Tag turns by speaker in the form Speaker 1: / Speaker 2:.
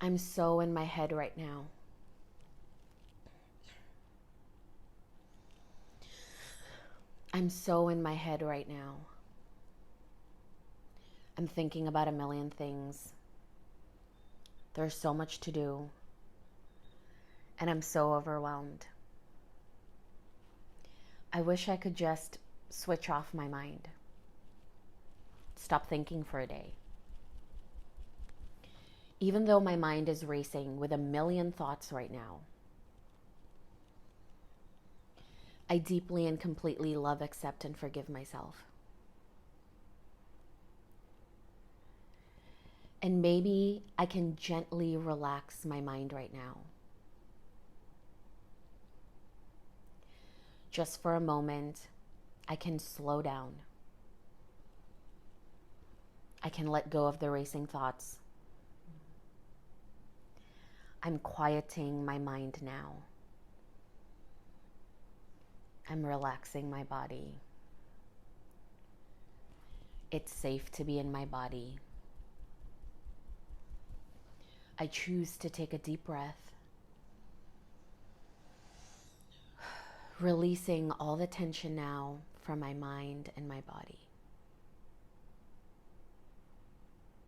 Speaker 1: I'm so in my head right now. I'm so in my head right now. I'm thinking about a million things. There's so much to do, and I'm so overwhelmed. I wish I could just switch off my mind, stop thinking for a day. Even though my mind is racing with a million thoughts right now, I deeply and completely love, accept, and forgive myself. And maybe I can gently relax my mind right now. Just for a moment, I can slow down. I can let go of the racing thoughts. I'm quieting my mind now. I'm relaxing my body. It's safe to be in my body. I choose to take a deep breath, releasing all the tension now from my mind and my body.